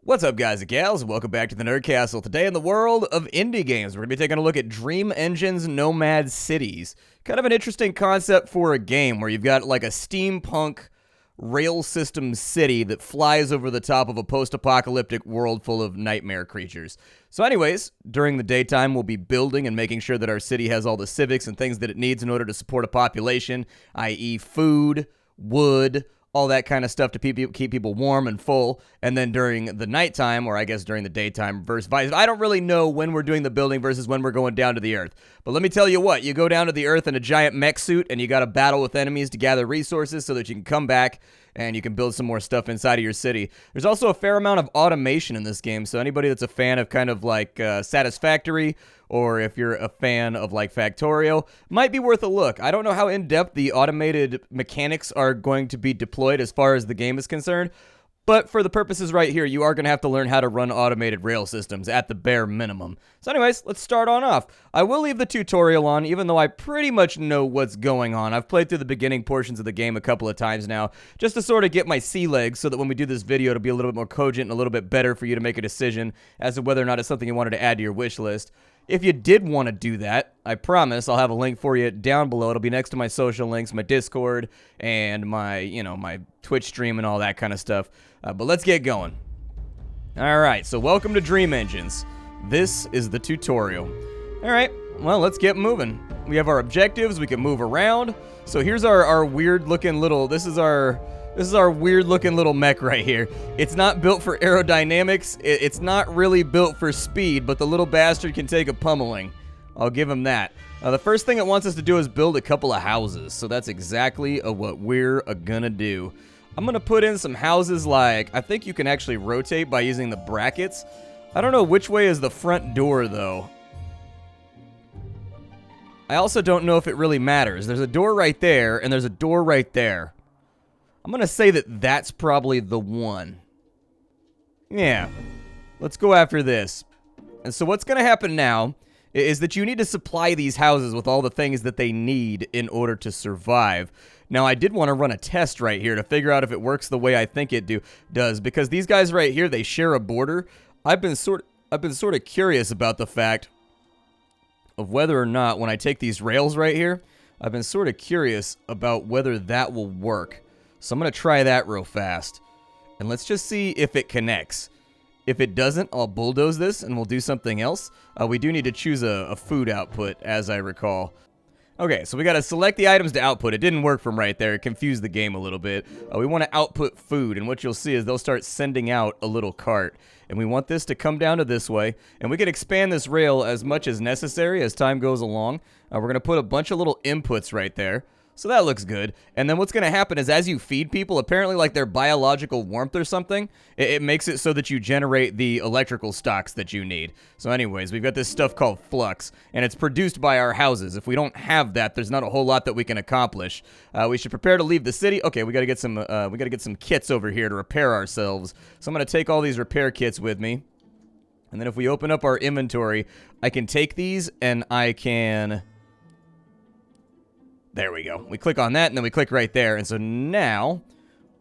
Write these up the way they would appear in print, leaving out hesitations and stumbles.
What's up, guys and gals? Welcome back to the Nerd Castle. Today in the world of indie games, we're going to be taking a look at Dream Engines Nomad Cities. Kind of an interesting concept for a game where you've got like a steampunk rail system city that flies over the top of a post-apocalyptic world full of nightmare creatures. So anyways, during the daytime, we'll be building and making sure that our city has all the civics and things that it needs in order to support a population, i.e. food, wood, all that kind of stuff to keep people warm and full. And then during the nighttime, or I guess during the daytime versus vice, I don't really know when we're doing the building versus when we're going down to the earth. But let me tell you what, you go down to the earth in a giant mech suit and you got to battle with enemies to gather resources so that you can come back and you can build some more stuff inside of your city. There's also a fair amount of automation in this game, so anybody that's a fan of kind of like Satisfactory, or if you're a fan of like Factorio, might be worth a look. I don't know how in-depth the automated mechanics are going to be deployed as far as the game is concerned, but for the purposes right here, you are going to have to learn how to run automated rail systems at the bare minimum. So anyways, let's start on off. I will leave the tutorial on, even though I pretty much know what's going on. I've played through the beginning portions of the game a couple of times now, just to sort of get my sea legs so that when we do this video, it'll be a little bit more cogent and a little bit better for you to make a decision as to whether or not it's something you wanted to add to your wish list. If you did want to do that, I promise I'll have a link for you down below. It'll be next to my social links, my Discord, and my, my Twitch stream and all that kind of stuff. But let's get going. Alright, so welcome to Dream Engines. This is the tutorial. Alright, well, let's get moving. We have our objectives, we can move around. So here's our weird looking little, this is our weird looking little mech right here. It's not built for aerodynamics, it's not really built for speed, but the little bastard can take a pummeling. I'll give him that. The first thing it wants us to do is build a couple of houses, so that's exactly what we're gonna do. I'm gonna put in some houses like, I think you can actually rotate by using the brackets. I don't know which way is the front door though. I also don't know if it really matters. There's a door right there, and there's a door right there. I'm gonna say that that's probably the one. Yeah, let's go after this. And so what's gonna happen now is that you need to supply these houses with all the things that they need in order to survive. Now, I did want to run a test right here to figure out if it works the way I think it does, because these guys right here, they share a border. I've been sort of curious about the fact of whether or not when I take these rails right here, I've been sort of curious about whether that will work. So I'm going to try that real fast. And let's just see if it connects. If it doesn't, I'll bulldoze this and we'll do something else. We do need to choose a food output, as I recall. Okay, so we got to select the items to output. It didn't work from right there. It confused the game a little bit. We want to output food, and what you'll see is they'll start sending out a little cart. And we want this to come down to this way, and we can expand this rail as much as necessary as time goes along. We're going to put a bunch of little inputs right there. So that looks good. And then what's going to happen is as you feed people, apparently like their biological warmth or something, it makes it so that you generate the electrical stocks that you need. So anyways, we've got this stuff called flux, and it's produced by our houses. If we don't have that, there's not a whole lot that we can accomplish. We should prepare to leave the city. Okay, we got to get some kits over here to repair ourselves. So I'm going to take all these repair kits with me. And then if we open up our inventory, I can take these and I can... There we go. We click on that, and then we click right there. And so now,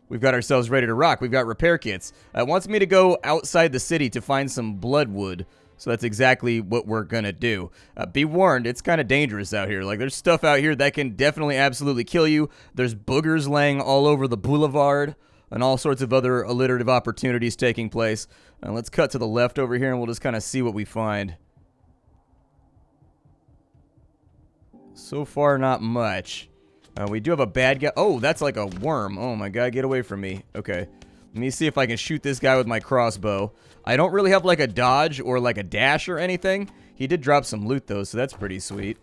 we've got ourselves ready to rock. We've got repair kits. It wants me to go outside the city to find some bloodwood. So that's exactly what we're going to do. Be warned, it's kind of dangerous out here. Like, there's stuff out here that can definitely absolutely kill you. There's boogers laying all over the boulevard, and all sorts of other alliterative opportunities taking place. Let's cut to the left over here, and we'll just kind of see what we find. So far, not much. We do have a bad guy. Oh, that's like a worm. Oh my god, get away from me. Okay. Let me see if I can shoot this guy with my crossbow. I don't really have like a dodge or like a dash or anything. He did drop some loot though, so that's pretty sweet.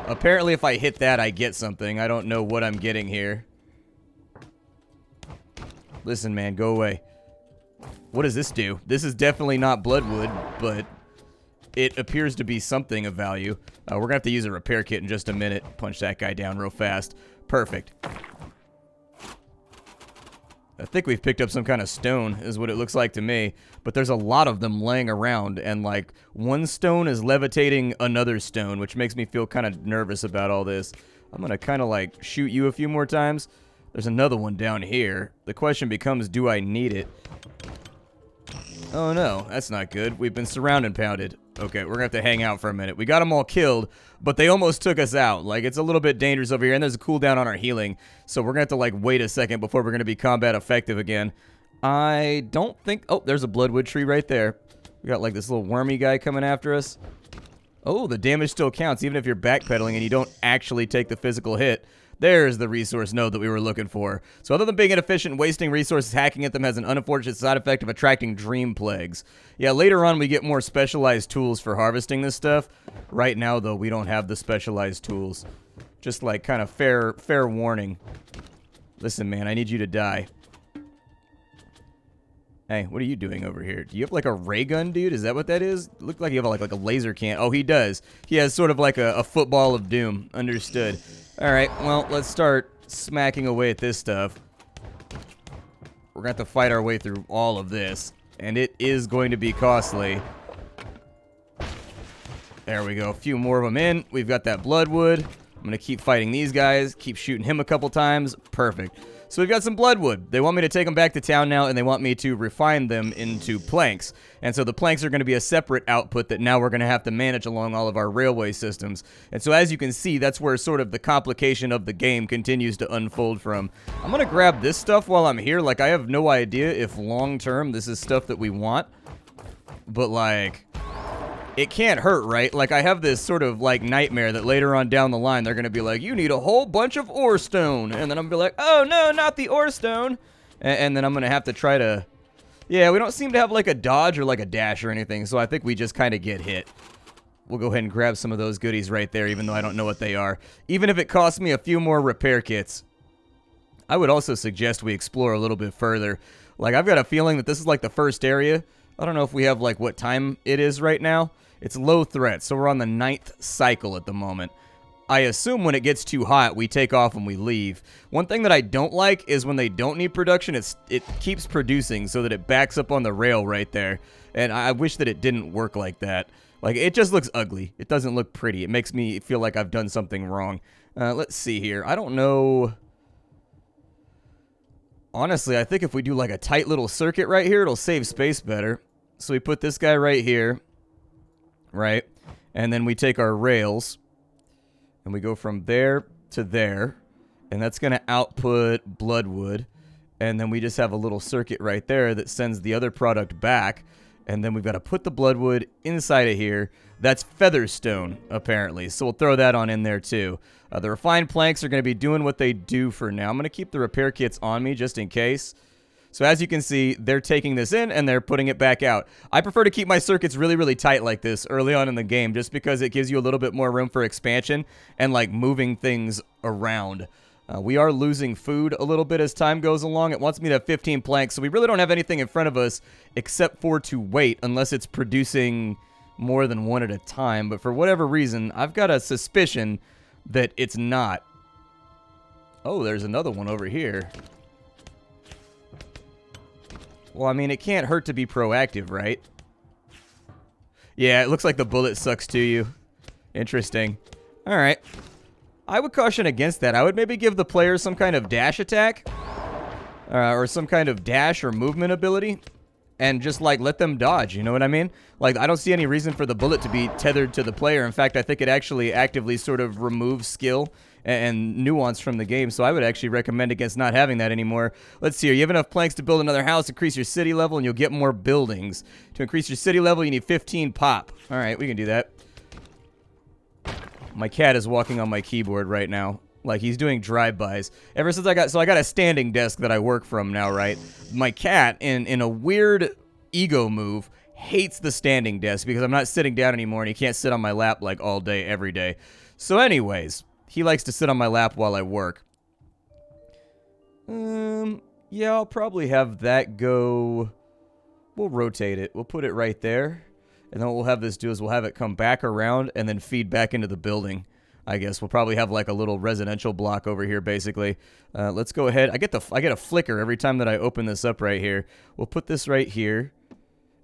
Apparently, if I hit that, I get something. I don't know what I'm getting here. Listen, man, go away. What does this do? This is definitely not bloodwood, but... it appears to be something of value. We're going to have to use a repair kit in just a minute. Punch that guy down real fast. Perfect. I think we've picked up some kind of stone, is what it looks like to me. But there's a lot of them laying around, and like, one stone is levitating another stone, which makes me feel kind of nervous about all this. I'm going to kind of like shoot you a few more times. There's another one down here. The question becomes, do I need it? Oh no, that's not good. We've been surrounded and pounded. Okay, we're gonna have to hang out for a minute. We got them all killed, but they almost took us out. Like, it's a little bit dangerous over here, and there's a cooldown on our healing, so we're gonna have to, like, wait a second before we're gonna be combat effective again. I don't think... Oh, there's a bloodwood tree right there. We got, like, this little wormy guy coming after us. Oh, the damage still counts, even if you're backpedaling and you don't actually take the physical hit. There's the resource node that we were looking for. So other than being inefficient, wasting resources, hacking at them has an unfortunate side effect of attracting dream plagues. Yeah, later on we get more specialized tools for harvesting this stuff. Right now, though, we don't have the specialized tools. Just like kind of fair warning. Listen, man, I need you to die. Hey, what are you doing over here? Do you have like a ray gun, dude? Is that what that is? Look like you have like a laser can. Oh, he does. He has sort of like a football of doom. Understood. All right, well, let's start smacking away at this stuff. We're going to have to fight our way through all of this, and it is going to be costly. There we go. A few more of them in. We've got that bloodwood. I'm going to keep fighting these guys, keep shooting him a couple times. Perfect. So we've got some bloodwood. They want me to take them back to town now, and they want me to refine them into planks. And so the planks are going to be a separate output that now we're going to have to manage along all of our railway systems. And so as you can see, that's where sort of the complication of the game continues to unfold from. I'm going to grab this stuff while I'm here. Like, I have no idea if long-term this is stuff that we want. But, like... it can't hurt, right? Like, I have this sort of, like, nightmare that later on down the line, they're going to be like, you need a whole bunch of ore stone. And then I'm going to be like, oh, no, not the ore stone. And then I'm going to have to try to... yeah, we don't seem to have, like, a dodge or, like, a dash or anything, so I think we just kind of get hit. We'll go ahead and grab some of those goodies right there, even though I don't know what they are. Even if it costs me a few more repair kits. I would also suggest we explore a little bit further. Like, I've got a feeling that this is, like, the first area. I don't know if we have, like, what time it is right now. It's low threat, so we're on the 9th cycle at the moment. I assume when it gets too hot, we take off and we leave. One thing that I don't like is when they don't need production, it keeps producing so that it backs up on the rail right there. And I wish that it didn't work like that. Like, it just looks ugly. It doesn't look pretty. It makes me feel like I've done something wrong. Let's see here. I don't know... honestly, I think if we do like a tight little circuit right here, it'll save space better. So we put this guy right here. Right? And then we take our rails, and we go from there to there, and that's going to output bloodwood, and then we just have a little circuit right there that sends the other product back, and then we've got to put the bloodwood inside of here. That's featherstone, apparently, so we'll throw that on in there too. The refined planks are going to be doing what they do for now. I'm going to keep the repair kits on me just in case. So as you can see, they're taking this in and they're putting it back out. I prefer to keep my circuits really, really tight like this early on in the game just because it gives you a little bit more room for expansion and like moving things around. We are losing food a little bit as time goes along. It wants me to have 15 planks, so we really don't have anything in front of us except for to wait unless it's producing more than one at a time. But for whatever reason, I've got a suspicion that it's not. Oh, there's another one over here. Well, I mean, it can't hurt to be proactive, right? Yeah, it looks like the bullet sucks to you. Interesting. Alright. I would caution against that. I would maybe give the player some kind of dash attack. Or some kind of dash or movement ability. And just, like, let them dodge, you know what I mean? Like, I don't see any reason for the bullet to be tethered to the player. In fact, I think it actually actively sort of removes skill and nuance from the game, so I would actually recommend against not having that anymore. Let's see here. You have enough planks to build another house, increase your city level, and you'll get more buildings. To increase your city level, you need 15 pop. All right, we can do that. My cat is walking on my keyboard right now. Like, he's doing drive-bys. Ever since I got a standing desk that I work from now, right? My cat, in a weird ego move, hates the standing desk because I'm not sitting down anymore and he can't sit on my lap, like, all day, every day. So anyways, he likes to sit on my lap while I work. Yeah, I'll probably have that go... we'll rotate it. We'll put it right there. And then what we'll have this do is we'll have it come back around and then feed back into the building. I guess we'll probably have like a little residential block over here, basically. Let's go ahead. I get a flicker every time that I open this up right here. We'll put this right here.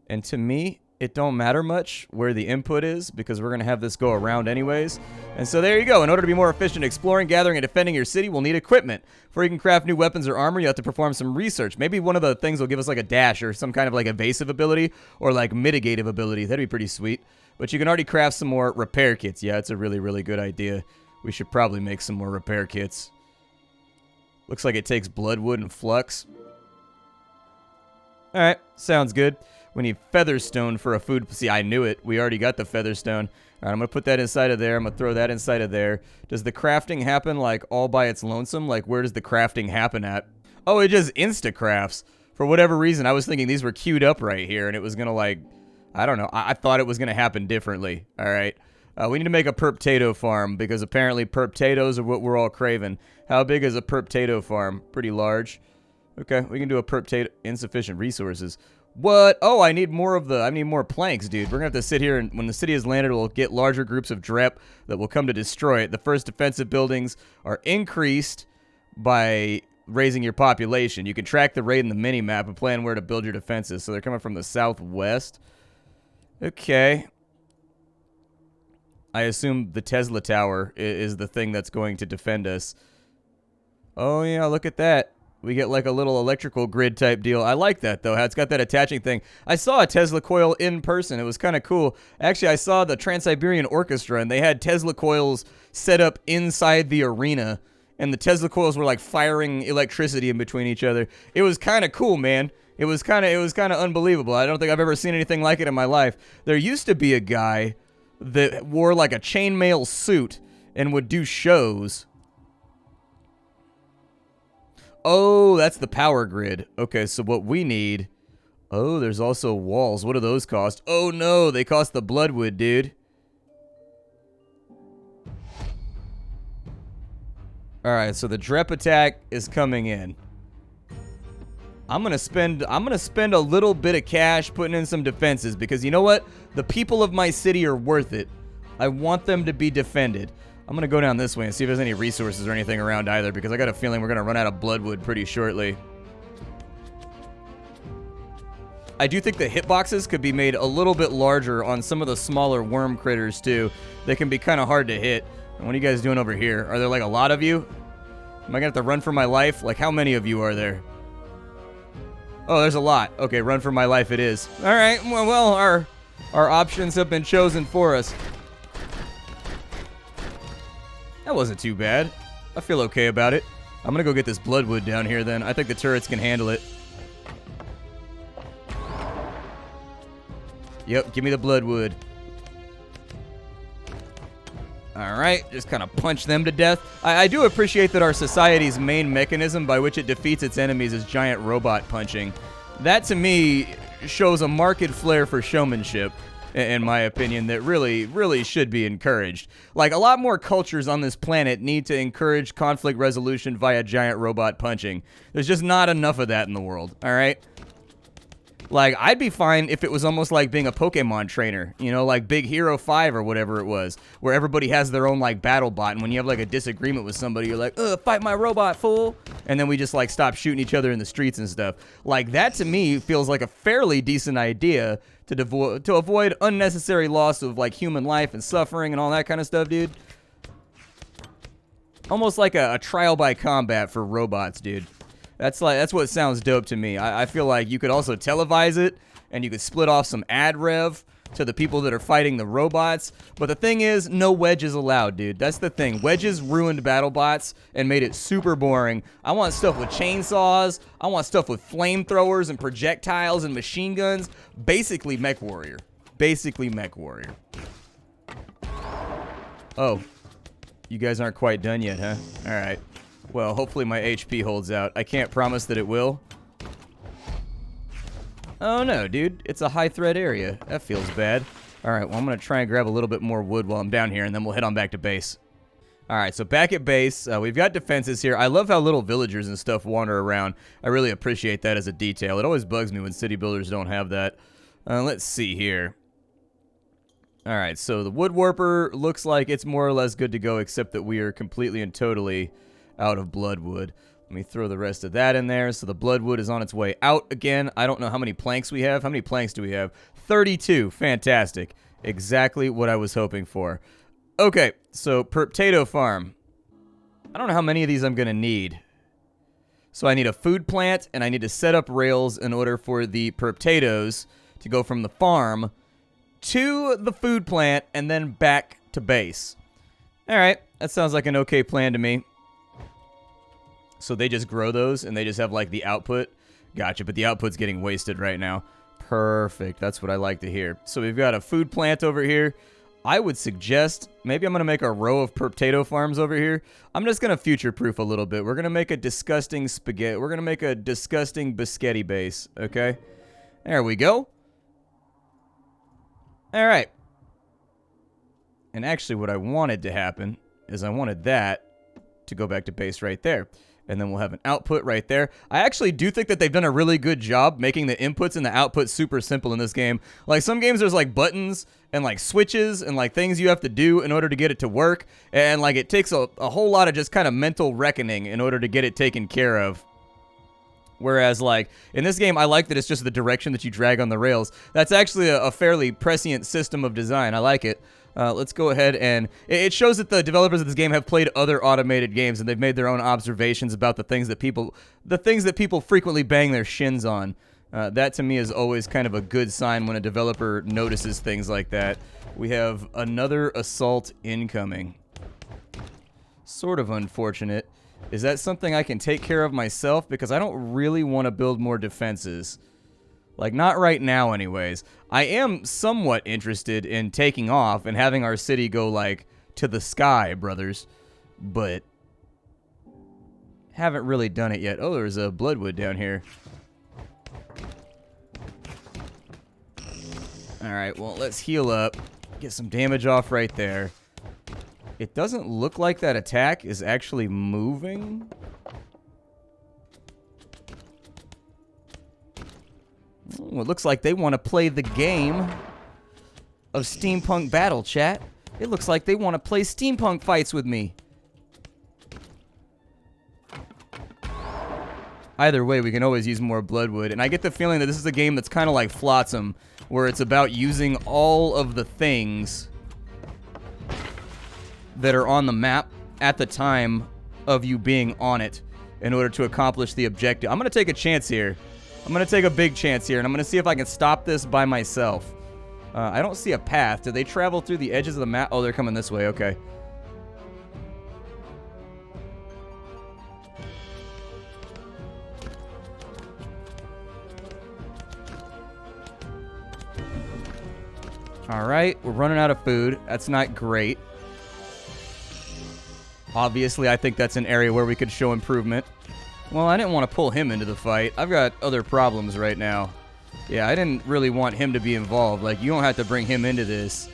And to me, it don't matter much where the input is because we're going to have this go around anyways. And so there you go. In order to be more efficient exploring, gathering, and defending your city, we'll need equipment. Before you can craft new weapons or armor, you have to perform some research. Maybe one of the things will give us like a dash or some kind of like evasive ability or like mitigative ability. That'd be pretty sweet. But you can already craft some more repair kits. Yeah, it's a really, really good idea. We should probably make some more repair kits. Looks like it takes bloodwood and flux. Alright, sounds good. We need featherstone for a food. See, I knew it. We already got the featherstone. Alright, I'm going to put that inside of there. I'm going to throw that inside of there. Does the crafting happen, like, all by its lonesome? Like, where does the crafting happen at? Oh, it just insta-crafts. For whatever reason, I was thinking these were queued up right here, and it was going to, like, I don't know. I thought it was going to happen differently. Alright. We need to make a perp-tato farm, because apparently perp-tatoes are what we're all craving. How big is a perp-tato farm? Pretty large. Okay, we can do a perp-tato. Insufficient resources. What? Oh, I need more planks, dude. We're gonna have to sit here, and when the city is landed, we'll get larger groups of drep that will come to destroy it. The first defensive buildings are increased by raising your population. You can track the raid in the mini-map and plan where to build your defenses. So they're coming from the southwest. Okay. I assume the Tesla Tower is the thing that's going to defend us. Oh, yeah, look at that. We get like a little electrical grid type deal. I like that, though. It's got that attaching thing. I saw a Tesla coil in person. It was kind of cool. Actually, I saw the Trans-Siberian Orchestra, and they had Tesla coils set up inside the arena, and the Tesla coils were like firing electricity in between each other. It was kind of cool, man. It was kind of unbelievable. I don't think I've ever seen anything like it in my life. There used to be a guy that wore like a chainmail suit and would do shows. Oh, that's the power grid. Okay, so what we need... Oh, there's also walls. What do those cost? Oh, no, they cost the bloodwood, dude. Alright, so the Drep attack is coming in. I'm gonna spend a little bit of cash putting in some defenses because you know what? The people of my city are worth it. I want them to be defended. I'm gonna go down this way and see if there's any resources or anything around either because I got a feeling we're gonna run out of bloodwood pretty shortly. I do think the hitboxes could be made a little bit larger on some of the smaller worm critters too. They can be kind of hard to hit. And what are you guys doing over here? Are there like a lot of you? Am I gonna have to run for my life? Like how many of you are there? Oh, there's a lot. Okay, run for my life it is. Alright, well, our options have been chosen for us. That wasn't too bad. I feel okay about it. I'm gonna go get this bloodwood down here then. I think the turrets can handle it. Yep, give me the bloodwood. Alright, just kind of punch them to death. I do appreciate that our society's main mechanism by which it defeats its enemies is giant robot punching. That, to me, shows a marked flair for showmanship, in my opinion, that really should be encouraged. Like, a lot more cultures on this planet need to encourage conflict resolution via giant robot punching. There's just not enough of that in the world, alright? Like, I'd be fine if it was almost like being a Pokemon trainer, you know, like Big Hero 5 or whatever it was, where everybody has their own, like, battle bot, and when you have, like, a disagreement with somebody, you're like, fight my robot, fool! And then we just, like, stop shooting each other in the streets and stuff. Like, that, to me, feels like a fairly decent idea to avoid unnecessary loss of, like, human life and suffering and all that kind of stuff, dude. Almost like a trial by combat for robots, dude. That's what sounds dope to me. I feel like you could also televise it, and you could split off some ad rev to the people that are fighting the robots. But the thing is, no wedges allowed, dude. That's the thing. Wedges ruined BattleBots and made it super boring. I want stuff with chainsaws. I want stuff with flamethrowers and projectiles and machine guns. Basically Mech Warrior. Basically Mech Warrior. Oh. You guys aren't quite done yet, huh? Alright. Well, hopefully my HP holds out. I can't promise that it will. Oh no, dude. It's a high threat area. That feels bad. Alright, well I'm going to try and grab a little bit more wood while I'm down here, and then we'll head on back to base. Alright, so back at base, we've got defenses here. I love how little villagers and stuff wander around. I really appreciate that as a detail. It always bugs me when city builders don't have that. Let's see here. Alright, so the wood warper looks like it's more or less good to go, except that we are completely and totally out of bloodwood. Let me throw the rest of that in there. So the bloodwood is on its way out again. I don't know how many planks we have. How many planks do we have? 32. Fantastic. Exactly what I was hoping for. Okay, so potato farm. I don't know how many of these I'm going to need. So I need a food plant, and I need to set up rails in order for the potatoes to go from the farm to the food plant and then back to base. All right, that sounds like an okay plan to me. So they just grow those, and they just have, like, the output. Gotcha, but the output's getting wasted right now. Perfect, that's what I like to hear. So we've got a food plant over here. I would suggest, maybe I'm going to make a row of potato farms over here. I'm just going to future-proof a little bit. We're going to make a disgusting spaghetti. We're going to make a disgusting biscotti base, okay? There we go. All right. And actually what I wanted to happen is I wanted that to go back to base right there. And then we'll have an output right there. I actually do think that they've done a really good job making the inputs and the outputs super simple in this game. Like, some games there's, like, buttons and, like, switches and, like, things you have to do in order to get it to work. And, like, it takes a whole lot of just kind of mental reckoning in order to get it taken care of. Whereas, like, in this game, I like that it's just the direction that you drag on the rails. That's actually a fairly prescient system of design. I like it. Let's go ahead and... It shows that the developers of this game have played other automated games, and they've made their own observations about the things that people frequently bang their shins on. That, to me, is always kind of a good sign when a developer notices things like that. We have another assault incoming. Sort of unfortunate. Is that something I can take care of myself? Because I don't really want to build more defenses. Like, not right now, anyways. I am somewhat interested in taking off and having our city go, like, to the sky, brothers. But haven't really done it yet. Oh, there's a bloodwood down here. Alright, well, let's heal up. Get some damage off right there. It doesn't look like that attack is actually moving. Oh, it looks like they want to play the game of steampunk battle, chat. It looks like they want to play steampunk fights with me. Either way, we can always use more bloodwood. And I get the feeling that this is a game that's kind of like Flotsam, where it's about using all of the things that are on the map at the time of you being on it in order to accomplish the objective. I'm going to take a chance here. I'm going to take a big chance here, and I'm going to see if I can stop this by myself. I don't see a path. Do they travel through the edges of the map? Oh, they're coming this way. Okay. All right, we're running out of food. That's not great. Obviously, I think that's an area where we could show improvement. Well, I didn't want to pull him into the fight. I've got other problems right now. Yeah, I didn't really want him to be involved. Like, you don't have to bring him into this.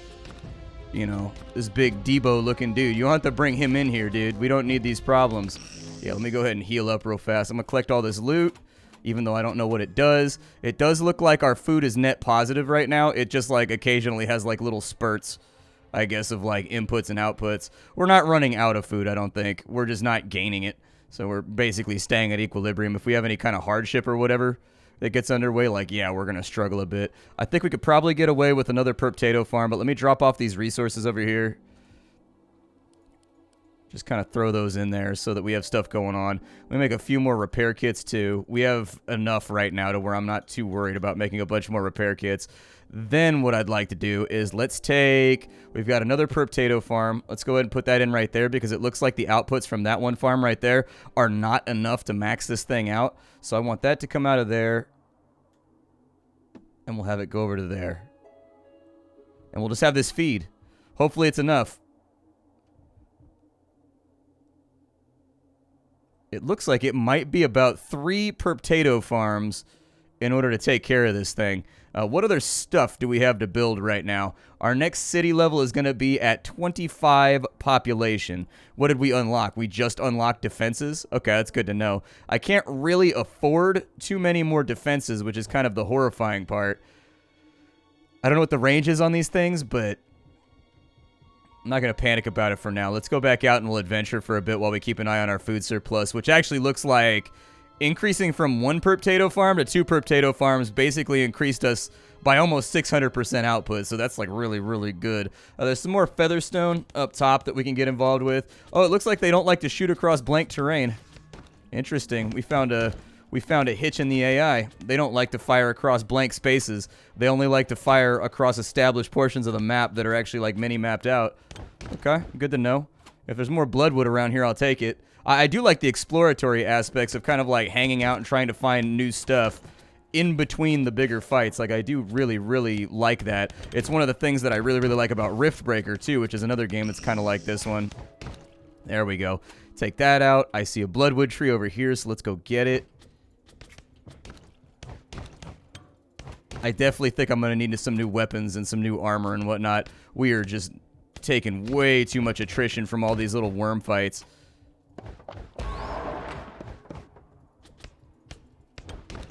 You know, this big Debo-looking dude. You don't have to bring him in here, dude. We don't need these problems. Yeah, let me go ahead and heal up real fast. I'm going to collect all this loot, even though I don't know what it does. It does look like our food is net positive right now. It just, like, occasionally has, like, little spurts, I guess, of, like, inputs and outputs. We're not running out of food, I don't think. We're just not gaining it. So we're basically staying at equilibrium. If we have any kind of hardship or whatever that gets underway, like, yeah, we're going to struggle a bit. I think we could probably get away with another potato farm, but let me drop off these resources over here. Just kind of throw those in there so that we have stuff going on. Let me make a few more repair kits, too. We have enough right now to where I'm not too worried about making a bunch more repair kits. Then what I'd like to do is let's take... We've got another potato farm. Let's go ahead and put that in right there because it looks like the outputs from that one farm right there are not enough to max this thing out. So I want that to come out of there. And we'll have it go over to there. And we'll just have this feed. Hopefully it's enough. It looks like it might be about 3 potato farms in order to take care of this thing. What other stuff do we have to build right now? Our next city level is going to be at 25 population. What did we unlock? We just unlocked defenses? Okay, that's good to know. I can't really afford too many more defenses, which is kind of the horrifying part. I don't know what the range is on these things, but I'm not going to panic about it for now. Let's go back out and we'll adventure for a bit while we keep an eye on our food surplus, which actually looks like increasing from 1 per potato farm to 2 per potato farms basically increased us by almost 600% output, so that's like really, really good. There's some more featherstone up top that we can get involved with. Oh, it looks like they don't like to shoot across blank terrain. Interesting. We found a hitch in the AI. They don't like to fire across blank spaces. They only like to fire across established portions of the map that are actually like mini-mapped out. Okay, good to know. If there's more bloodwood around here, I'll take it. I do like the exploratory aspects of kind of like hanging out and trying to find new stuff in between the bigger fights. Like, I do really, really like that. It's one of the things that I really, really like about Riftbreaker, too, which is another game that's kind of like this one. There we go. Take that out. I see a bloodwood tree over here, so let's go get it. I definitely think I'm going to need some new weapons and some new armor and whatnot. We are just taking way too much attrition from all these little worm fights.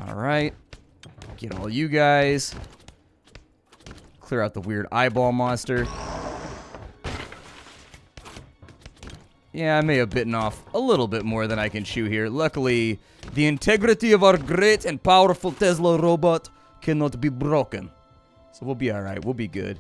Alright. Get all you guys. Clear out the weird eyeball monster. Yeah, I may have bitten off a little bit more than I can chew here. Luckily, the integrity of our great and powerful Tesla robot cannot be broken. So we'll be alright. We'll be good.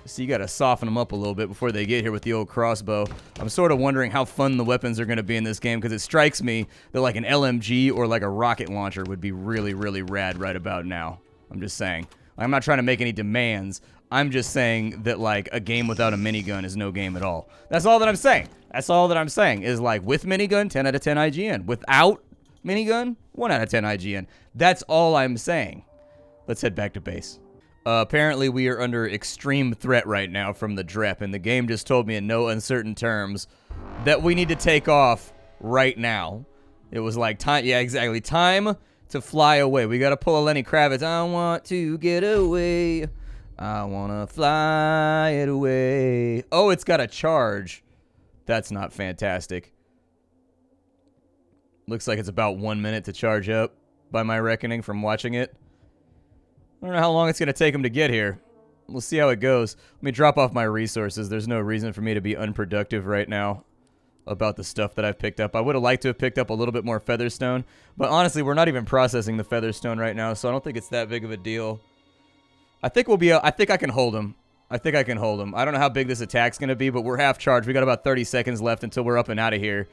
So you gotta soften them up a little bit before they get here with the old crossbow. I'm sort of wondering how fun the weapons are gonna be in this game, because it strikes me that like an LMG or like a rocket launcher would be really, really rad right about now. I'm just saying. I'm not trying to make any demands. I'm just saying that like a game without a minigun is no game at all. That's all that I'm saying. That's all that I'm saying is like with minigun, 10 out of 10 IGN. Without minigun, 1 out of 10 IGN. That's all I'm saying. Let's head back to base. Apparently, we are under extreme threat right now from the DREP, and the game just told me in no uncertain terms that we need to take off right now. It was like, time, yeah, exactly, time to fly away. We gotta pull a Lenny Kravitz. I want to get away. I wanna fly it away. Oh, it's got a charge. That's not fantastic. Looks like it's about 1 minute to charge up, by my reckoning from watching it. I don't know how long it's going to take him to get here. We'll see how it goes. Let me drop off my resources. There's no reason for me to be unproductive right now about the stuff that I've picked up. I would have liked to have picked up a little bit more featherstone, but honestly, we're not even processing the featherstone right now, so I don't think it's that big of a deal. I think we'll be. I think I can hold him. I think I can hold him. I don't know how big this attack's going to be, but we're half charged. We got about 30 seconds left until we're up and out of here.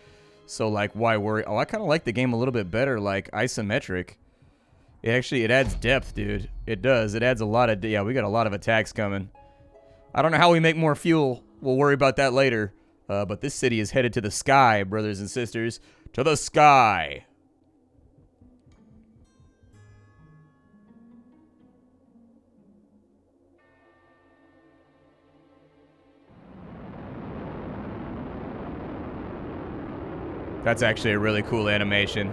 So, like, why worry? Oh, I kind of like the game a little bit better, like, isometric. It adds depth, dude. It does. It adds a lot of... Yeah, we got a lot of attacks coming. I don't know how we make more fuel. We'll worry about that later. But this city is headed to the sky, brothers and sisters. To the sky! That's actually a really cool animation.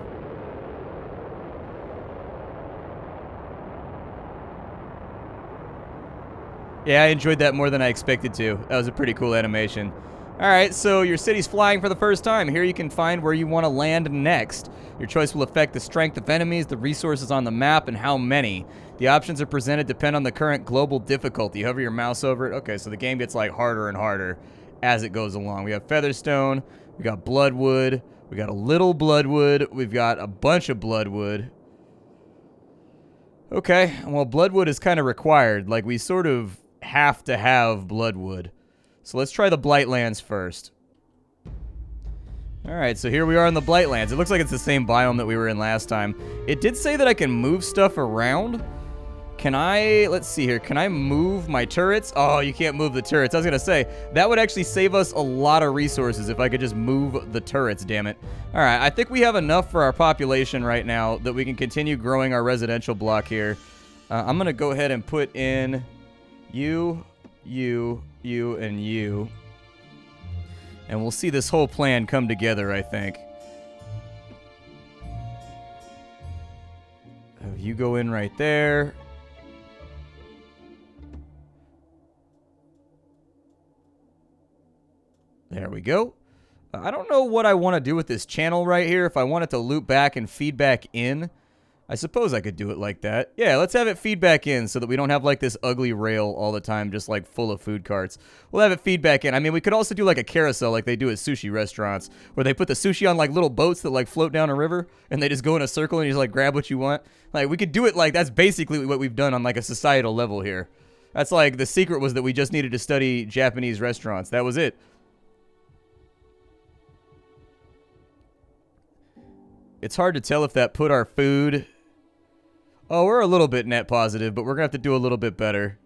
Yeah, I enjoyed that more than I expected to. That was a pretty cool animation. Alright, so your city's flying for the first time. Here you can find where you want to land next. Your choice will affect the strength of enemies, the resources on the map, and how many. The options are presented depend on the current global difficulty. Hover your mouse over it. Okay, so the game gets like harder and harder as it goes along. We have Featherstone, we got Bloodwood, we got a little Bloodwood, we've got a bunch of Bloodwood. Okay, well, Bloodwood is kind of required. Like, we sort of have to have Bloodwood. So let's try the Blightlands first. Alright, so here we are in the Blightlands. It looks like it's the same biome that we were in last time. It did say that I can move stuff around. Can I... Let's see here. Can I move my turrets? Oh, you can't move the turrets. I was going to say, that would actually save us a lot of resources if I could just move the turrets, damn it. Alright, I think we have enough for our population right now that we can continue growing our residential block here. I'm going to go ahead and put in you, and you. And we'll see this whole plan come together, I think. You go in right there. There we go. I don't know what I want to do with this channel right here. If I want it to loop back and feed back in. I suppose I could do it like that. Yeah, let's have it feed back in so that we don't have like this ugly rail all the time just like full of food carts. We'll have it feed back in. I mean, we could also do like a carousel like they do at sushi restaurants where they put the sushi on like little boats that like float down a river and they just go in a circle and you just like grab what you want. Like we could do it like that's basically what we've done on like a societal level here. That's like the secret was that we just needed to study Japanese restaurants. That was it. It's hard to tell if that put our food... Oh, we're a little bit net positive, but we're going to have to do a little bit better.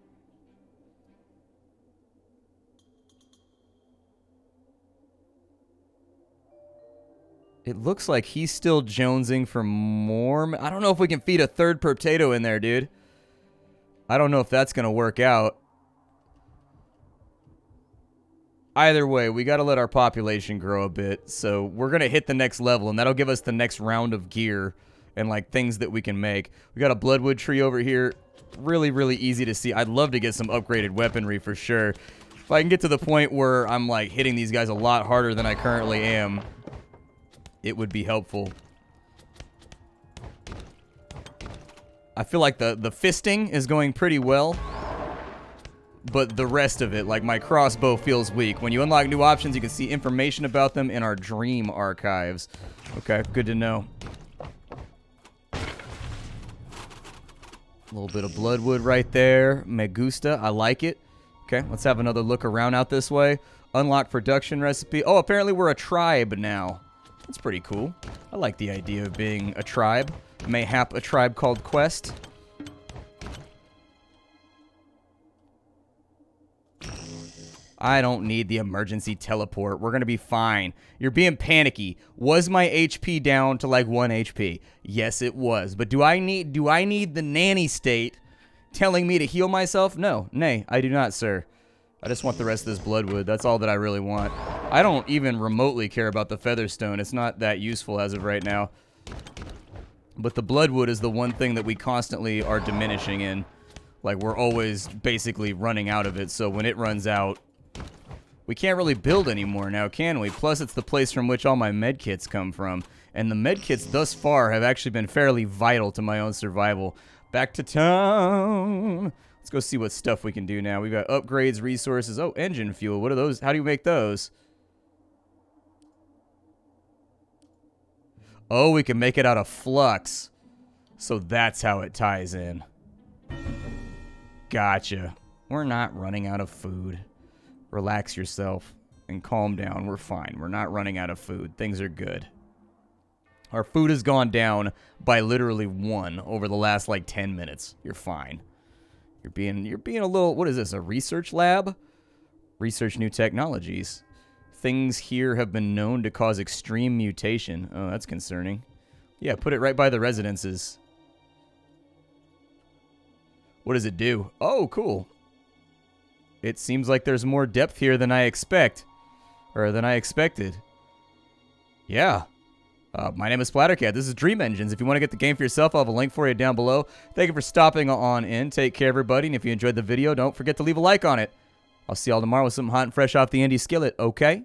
It looks like he's still jonesing for more... I don't know if we can feed a third potato in there, dude. I don't know if that's going to work out. Either way, we got to let our population grow a bit. So we're going to hit the next level, and that'll give us the next round of gear and like things that we can make. We got a bloodwood tree over here. Really, really easy to see. I'd love to get some upgraded weaponry for sure. If I can get to the point where I'm like hitting these guys a lot harder than I currently am, it would be helpful. I feel like the fisting is going pretty well. But the rest of it, like my crossbow feels weak. When you unlock new options, you can see information about them in our dream archives. Okay, good to know. A little bit of bloodwood right there. Me gusta. I like it. Okay, let's have another look around out this way. Unlock production recipe. Oh, apparently we're a tribe now. That's pretty cool. I like the idea of being a tribe. Mayhap a tribe called Quest. I don't need the emergency teleport. We're going to be fine. You're being panicky. Was my HP down to like 1 HP? Yes, it was. But do I need the nanny state telling me to heal myself? No. Nay, I do not, sir. I just want the rest of this bloodwood. That's all that I really want. I don't even remotely care about the featherstone. It's not that useful as of right now. But the bloodwood is the one thing that we constantly are diminishing in. Like, we're always basically running out of it. So when it runs out, we can't really build anymore now, can we? Plus, it's the place from which all my medkits come from. And the medkits thus far have actually been fairly vital to my own survival. Back to town. Let's go see what stuff we can do now. We've got upgrades, resources. Oh, engine fuel. What are those? How do you make those? Oh, we can make it out of flux. So that's how it ties in. Gotcha. We're not running out of food. Relax yourself and calm down. We're fine. We're not running out of food. Things are good. Our food has gone down by literally 1 over the last like 10 minutes. You're fine. You're being a little, what is this, a research lab? Research new technologies. Things here have been known to cause extreme mutation. Oh, that's concerning. Yeah, put it right by the residences. What does it do? Oh, cool. It seems like there's more depth here than I expected. Yeah. My name is Splattercat. This is Dream Engines. If you want to get the game for yourself, I'll have a link for you down below. Thank you for stopping on in. Take care, everybody. And if you enjoyed the video, don't forget to leave a like on it. I'll see y'all tomorrow with something hot and fresh off the indie skillet, okay?